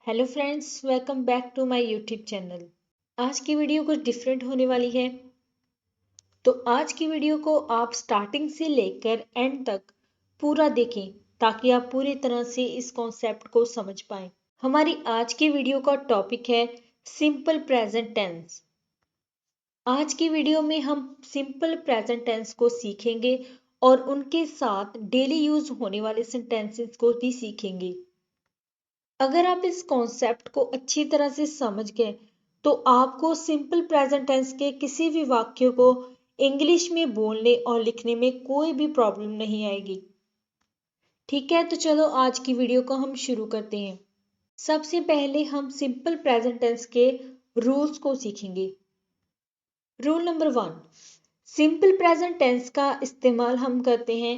Hello friends, welcome back to my YouTube channel. आज की video कुछ डिफरेंट होने वाली है। तो आज की वीडियो को आप स्टार्टिंग से लेकर एंड तक पूरा देखें ताकि आप पूरी तरह से इस कॉन्सेप्ट को समझ पाएं। हमारी आज की वीडियो का टॉपिक है सिंपल प्रेजेंट टेंस। आज की वीडियो में हम सिंपल प्रेजेंट टेंस को सीखेंगे और उनके साथ डेली यूज होने वाले सेंटेंसेस को भी सीखेंगे। अगर आप इस कॉन्सेप्ट को अच्छी तरह से समझ गए तो आपको सिंपल प्रेजेंट टेंस के किसी भी वाक्य को इंग्लिश में बोलने और लिखने में कोई भी प्रॉब्लम नहीं आएगी। ठीक है, तो चलो आज की वीडियो को हम शुरू करते हैं। सबसे पहले हम सिंपल प्रेजेंट टेंस के रूल्स को सीखेंगे। Rule number 1, simple present tense का इस्तेमाल हम करते हैं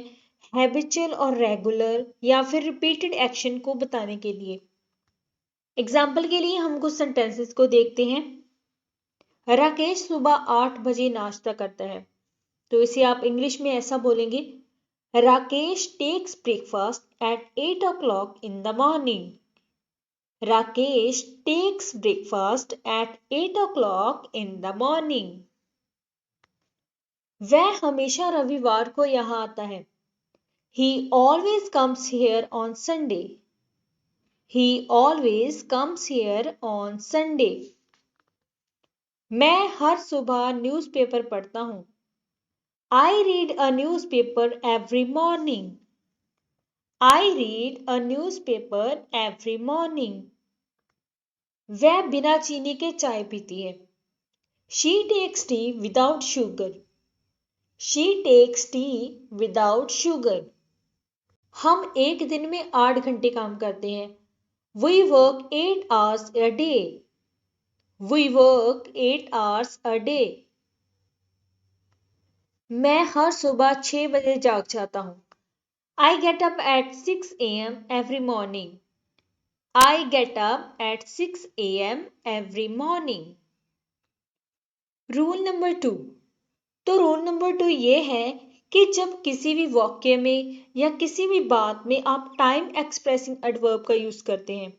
हैबिचुअल और रेगुलर या फिर रिपीटेड एक्शन को बताने के लिए। एग्जाम्पल के लिए हम कुछ सेंटेंसेस को देखते हैं। राकेश सुबह 8 बजे नाश्ता करता है, तो इसे आप इंग्लिश में ऐसा बोलेंगे, Rakesh takes breakfast at 8 o'clock in the morning. Rakesh takes breakfast at 8 o'clock in the morning. वह हमेशा रविवार को यहाँ आता है। He always comes here on Sunday. He always comes here on Sunday. मैं हर सुबह न्यूज़पेपर पढ़ता हूँ। I read a newspaper every morning. I read a newspaper every morning. वह बिना चीनी के चाय पीती है। She takes tea without sugar. She takes tea without sugar. हम एक दिन में 8 घंटे काम करते हैं। We work 8 hours a day. We work 8 hours a day. मैं हर सुबह 6 बजे जाग जाता हूँ। I get up at 6 a.m. every morning. I get up at 6 a.m. every morning. Rule number 2। तो रूल नंबर 2 ये है कि जब किसी भी वाक्य में या किसी भी बात में आप टाइम एक्सप्रेसिंग एडवर्ब का यूज करते हैं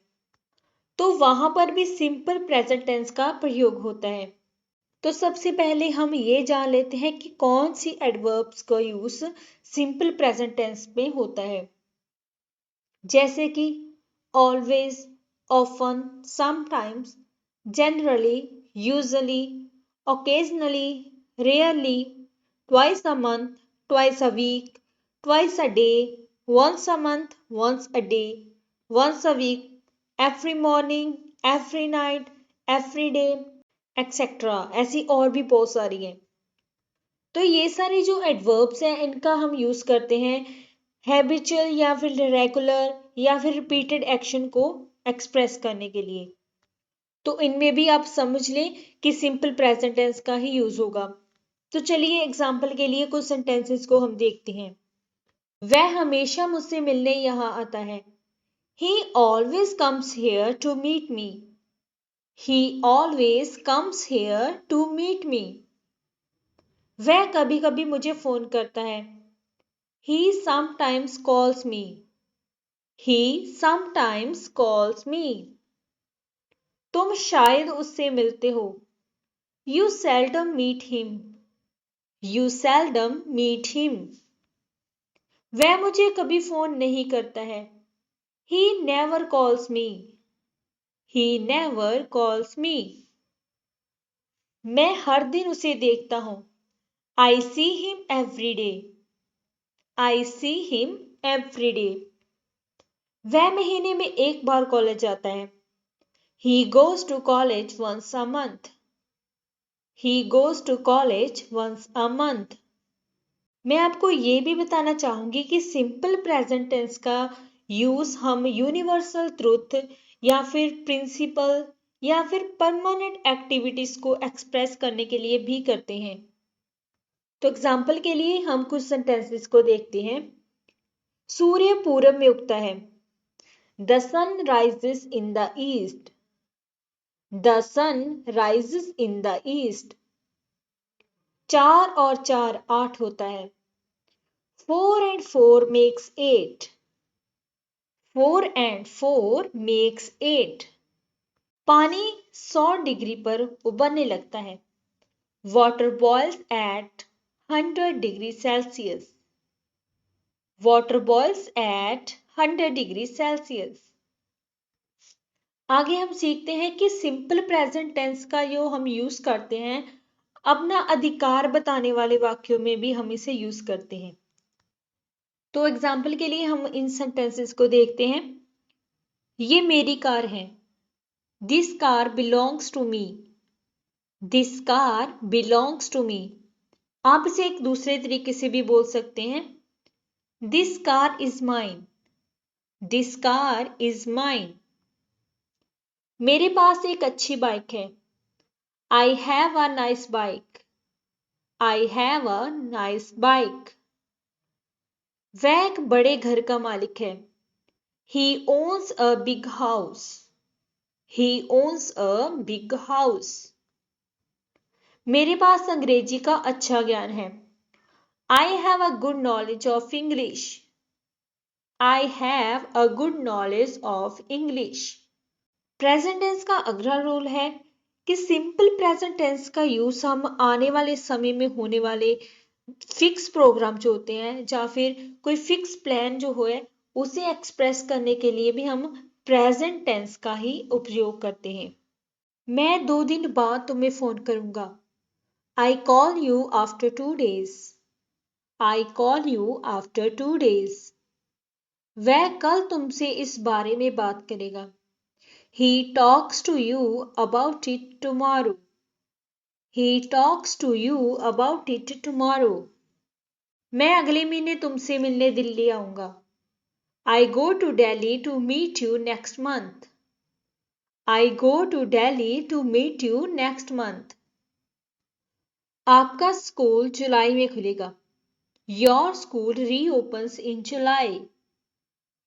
तो वहां पर भी सिंपल प्रेजेंट टेंस का प्रयोग होता है। तो सबसे पहले हम ये जान लेते हैं कि कौन सी एडवर्ब्स का यूज सिंपल प्रेजेंट टेंस में होता है, जैसे कि always, often, sometimes, generally, usually, occasionally, rarely, twice a month, twice a week, twice a day, once a month, once a day, once a week, every morning, every night, every day, etcetera. ऐसी और भी बहुत सारी हैं। तो ये सारी जो एडवर्ब्स हैं इनका हम यूज करते हैं हैबिचुअल या फिर रेगुलर या फिर रिपीटेड एक्शन को एक्सप्रेस करने के लिए। तो इनमें भी आप समझ लें कि सिंपल प्रेजेंट टेंस का ही यूज होगा। तो चलिए एग्जाम्पल के लिए कुछ सेंटेंसेस को हम देखते हैं। वह हमेशा मुझसे मिलने यहाँ आता है। He always comes here to meet me. He always comes here to meet me. वह कभी कभी मुझे फोन करता है। He sometimes calls me. He sometimes calls me. तुम शायद उससे मिलते हो। You seldom meet him. You seldom meet him. वह मुझे कभी फोन नहीं करता है। He never calls me. He never calls me. मैं हर दिन उसे देखता हूँ। I see him every day. I see him every day. वह महीने में एक बार कॉलेज जाता है। He goes to college once a month. He goes to college once a month. मैं आपको ये भी बताना चाहूंगी कि सिंपल प्रेजेंट टेंस का यूज हम यूनिवर्सल ट्रुथ या फिर प्रिंसिपल या फिर परमानेंट एक्टिविटीज को एक्सप्रेस करने के लिए भी करते हैं। तो एग्जाम्पल के लिए हम कुछ सेंटेंसेस को देखते हैं। सूर्य पूरब में उगता है। The sun rises in the east. The sun rises in the east. 4 और 4 8 होता है। 4 and 4 makes 8. 4 and 4 makes 8. पानी 100 डिग्री पर उबलने लगता है। Water boils at 100 degree Celsius. Water boils at 100 degree Celsius. आगे हम सीखते हैं कि सिंपल प्रेजेंट टेंस का जो हम यूज करते हैं अपना अधिकार बताने वाले वाक्यों में भी हम इसे यूज करते हैं। तो एग्जाम्पल के लिए हम इन सेंटेंसेस को देखते हैं। ये मेरी कार है। This car belongs to me. This car belongs to me. आप इसे एक दूसरे तरीके से भी बोल सकते हैं। This car is mine. This car is mine. मेरे पास एक अच्छी बाइक है। I have a nice bike. I have a nice bike. वह एक बड़े घर का मालिक है। He owns a big house. He owns a big house. मेरे पास अंग्रेजी का अच्छा ज्ञान है। I have a good knowledge of English. I have a good knowledge of English. Present tense का अगला रूल है कि सिंपल प्रेजेंट टेंस का यूज हम आने वाले समय में होने वाले फिक्स प्रोग्राम जो होते हैं या फिर कोई फिक्स प्लान जो हो उसे एक्सप्रेस करने के लिए भी हम प्रेजेंट टेंस का ही उपयोग करते हैं। मैं 2 दिन बाद तुम्हें फोन करूंगा। I call you after 2 days। I call you after 2 days। वह कल तुमसे इस बारे में बात करेगा। He talks to you about it tomorrow। He talks to you about it tomorrow। मैं अगले महीने तुमसे मिलने दिल्ली आऊंगा। I go to Delhi to meet you next month। I go to Delhi to meet you next month। आपका school जुलाई में खुलेगा। Your school reopens in July।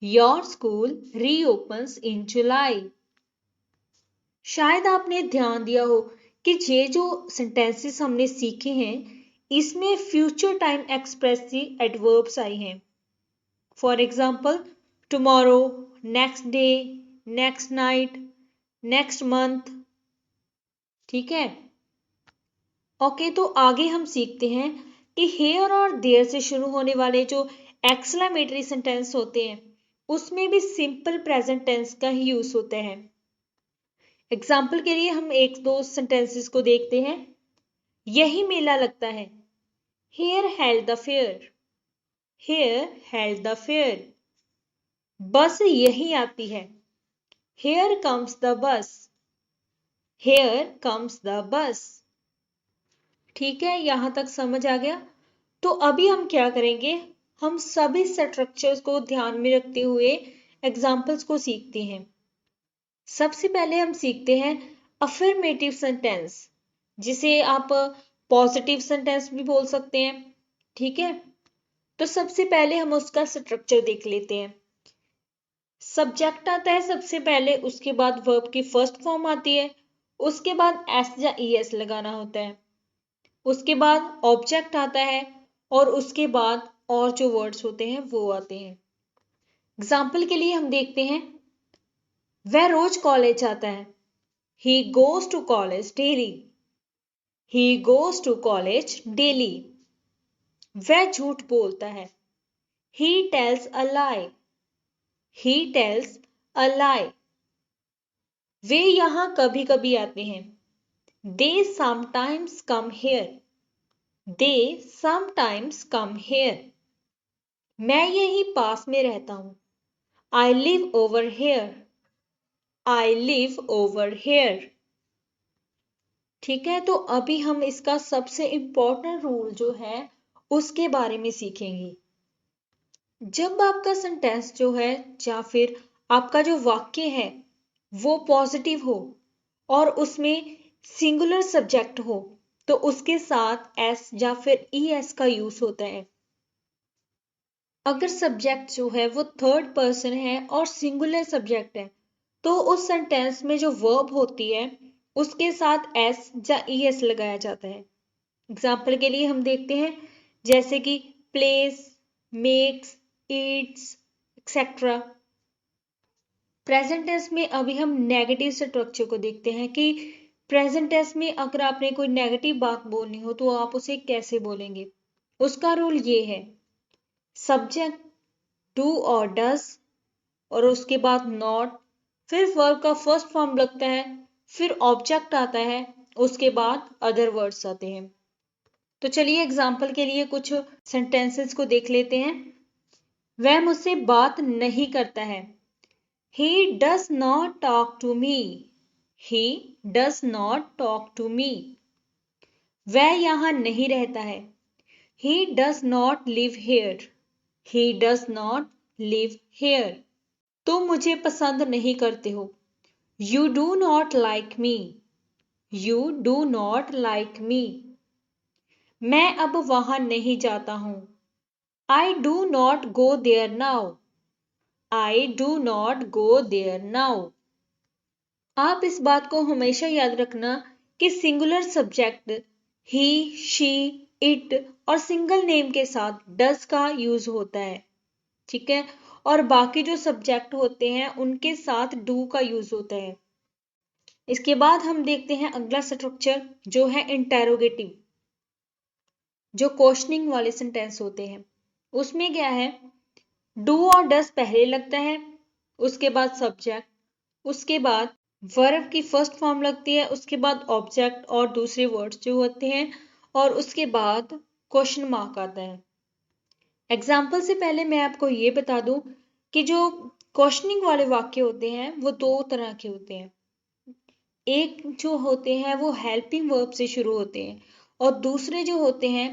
Your school reopens in July। शायद आपने ध्यान दिया हो कि ये जो सेंटेंसेस हमने सीखे हैं इसमें फ्यूचर टाइम एक्सप्रेसिव एडवर्ब्स आई हैं। For example tomorrow, next day, next night, next month. ठीक है। ओके, तो आगे हम सीखते हैं कि हेयर और देयर से शुरू होने वाले जो एक्सक्लेमेटरी सेंटेंस होते हैं उसमें भी सिंपल प्रेजेंट टेंस का ही यूज होता है। एग्जाम्पल के लिए हम एक दो सेंटेंसेस को देखते हैं। यही मेला लगता है। Here held the fair। Here held the fair। बस यही आती है। Here comes the bus। Here comes the bus। ठीक है, यहां तक समझ आ गया। तो अभी हम क्या करेंगे, हम सभी स्ट्रक्चर्स को ध्यान में रखते हुए एग्जाम्पल्स को सीखते हैं। सबसे पहले हम सीखते हैं अफर्मेटिव सेंटेंस, जिसे आप पॉजिटिव सेंटेंस भी बोल सकते हैं। ठीक है, तो सबसे पहले हम उसका स्ट्रक्चर देख लेते हैं। सब्जेक्ट आता है सबसे पहले, उसके बाद वर्ब की फर्स्ट फॉर्म आती है, उसके बाद एस या ईएस लगाना होता है, उसके बाद ऑब्जेक्ट आता है और उसके बाद और जो वर्ड्स होते हैं वो आते हैं। एग्जाम्पल के लिए हम देखते हैं, वह रोज कॉलेज जाता है। He goes to college daily। He goes to college daily। वह झूठ बोलता है। He tells a lie। He tells a lie। वे यहाँ कभी कभी आते हैं। They sometimes come here। They sometimes come here। मैं यहीं पास में रहता हूँ। I live over here। I live over here। ठीक है, तो अभी हम इसका सबसे इंपॉर्टेंट रूल जो है उसके बारे में सीखेंगे। जब आपका सेंटेंस जो है या फिर आपका जो वाक्य है वो पॉजिटिव हो और उसमें सिंगुलर सब्जेक्ट हो तो उसके साथ एस या फिर ईएस का यूज होता है। अगर सब्जेक्ट जो है वो थर्ड पर्सन है और सिंगुलर सब्जेक्ट है तो उस सेंटेंस में जो वर्ब होती है उसके साथ एस या ईएस लगाया जाता है। एग्जाम्पल के लिए हम देखते हैं, जैसे कि plays, makes, eats, etcetera. Present tense में अभी हम नेगेटिव स्ट्रक्चर को देखते हैं कि प्रेजेंट टेंस में अगर आपने कोई नेगेटिव बात बोलनी हो तो आप उसे कैसे बोलेंगे। उसका रूल ये है, सब्जेक्ट डू और डज और उसके बाद नॉट, फिर वर्ब का फर्स्ट फॉर्म लगता है, फिर ऑब्जेक्ट आता है, उसके बाद अदर वर्ड्स आते हैं। तो चलिए एग्जाम्पल के लिए कुछ सेंटेंसेस को देख लेते हैं। वह मुझसे बात नहीं करता है। He does not talk to me. He does not talk to me. वह यहाँ नहीं रहता है। He does not live here. He does not live here. तुम मुझे पसंद नहीं करते हो। You do not like me. You do not like me. मैं अब वहां नहीं जाता हूं। I do not go there now. I do not go there now. आप इस बात को हमेशा याद रखना कि singular subject he, she, it और सिंगल नेम के साथ डज का यूज होता है, ठीक है, और बाकी जो सब्जेक्ट होते हैं उनके साथ डू का यूज होता है। इसके बाद हम देखते हैं अगला स्ट्रक्चर जो है इंटेरोगेटिव, जो क्वेश्चनिंग वाले सेंटेंस होते हैं। उसमें क्या है, डू और डज पहले लगता है, उसके बाद सब्जेक्ट, उसके बाद वर्ब की फर्स्ट फॉर्म लगती है, उसके बाद ऑब्जेक्ट और दूसरे वर्ड्स जो होते हैं, और उसके बाद क्वेश्चन मार्क आता है। एग्जाम्पल से पहले मैं आपको ये बता दूं कि जो क्वेश्चनिंग वाले वाक्य होते हैं वो दो तरह के होते हैं। एक जो होते हैं वो हेल्पिंग वर्ब से शुरू होते हैं और दूसरे जो होते हैं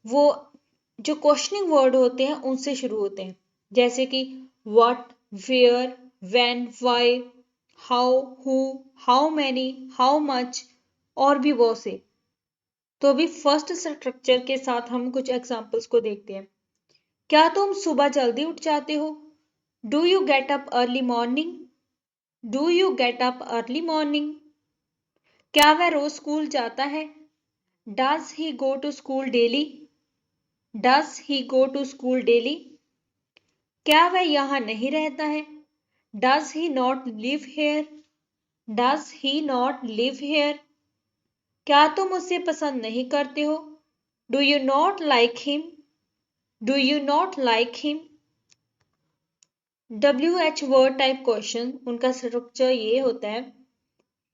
वो जो क्वेश्चनिंग वर्ड होते हैं उनसे शुरू होते हैं, जैसे कि what, where, when, why, how, who, how many, how much और भी बहुत से। तो अभी फर्स्ट स्ट्रक्चर के साथ हम कुछ एग्जांपल्स को देखते हैं। क्या तुम सुबह जल्दी उठ जाते हो? Do you get up early morning? Do you get up early morning? क्या वह रोज स्कूल जाता है? Does he go to school daily? Does he go to school daily? क्या वह यहाँ नहीं रहता है? Does he not live here? Does he not live here? क्या तुम उसे पसंद नहीं करते हो? Do you not like him? Do you not like him? WH word type question, उनका स्ट्रक्चर ये होता है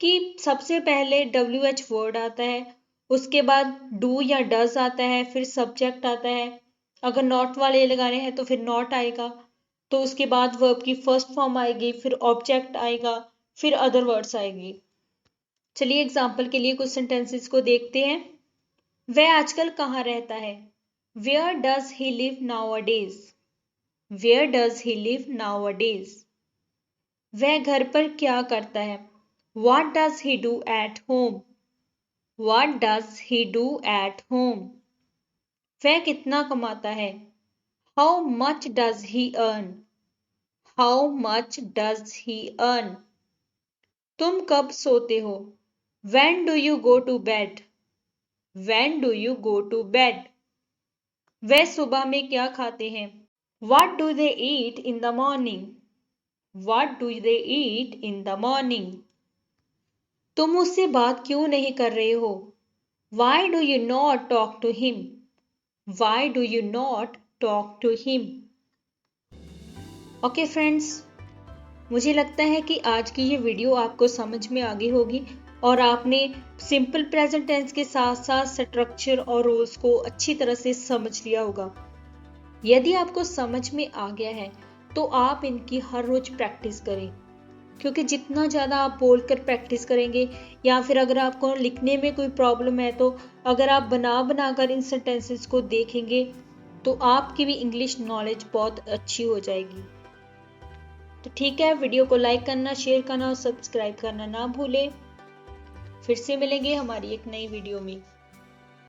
कि सबसे पहले WH वर्ड आता है, उसके बाद डू या डज आता है, फिर सब्जेक्ट आता है, अगर नॉट वाले लगाने हैं तो फिर नॉट आएगा, तो उसके बाद वर्ब की फर्स्ट फॉर्म आएगी, फिर ऑब्जेक्ट आएगा, फिर अदर वर्ड्स आएगी। चलिए एग्जाम्पल के लिए कुछ सेंटेंसेस को देखते हैं। वह आजकल कहाँ रहता है? Where does he live nowadays? Where does he live nowadays? वह घर पर क्या करता है? What does he do at home? What does he do at home? वह कितना कमाता है? How much does he earn? How much does he earn? तुम कब सोते हो? When do you go to bed? When do you go to bed? वह सुबह में क्या खाते हैं? What do they eat in the morning? What do they eat in the morning? तुम उससे बात क्यों नहीं कर रहे हो? Why do you not talk to him? Why do you not talk to him? Okay friends, मुझे लगता है कि आज की ये वीडियो आपको समझ में आ गई होगी और आपने सिंपल प्रेजेंट टेंस के साथ साथ स्ट्रक्चर और रूल्स को अच्छी तरह से समझ लिया होगा। यदि आपको समझ में आ गया है तो आप इनकी हर रोज प्रैक्टिस करें, क्योंकि जितना ज़्यादा आप बोलकर प्रैक्टिस करेंगे या फिर अगर आपको लिखने में कोई प्रॉब्लम है तो अगर आप बना कर इन सेंटेंसेस को देखेंगे तो आपकी भी इंग्लिश नॉलेज बहुत अच्छी हो जाएगी। तो ठीक है, वीडियो को लाइक करना, शेयर करना और सब्सक्राइब करना ना भूलें। फिर से मिलेंगे हमारी एक नई वीडियो में।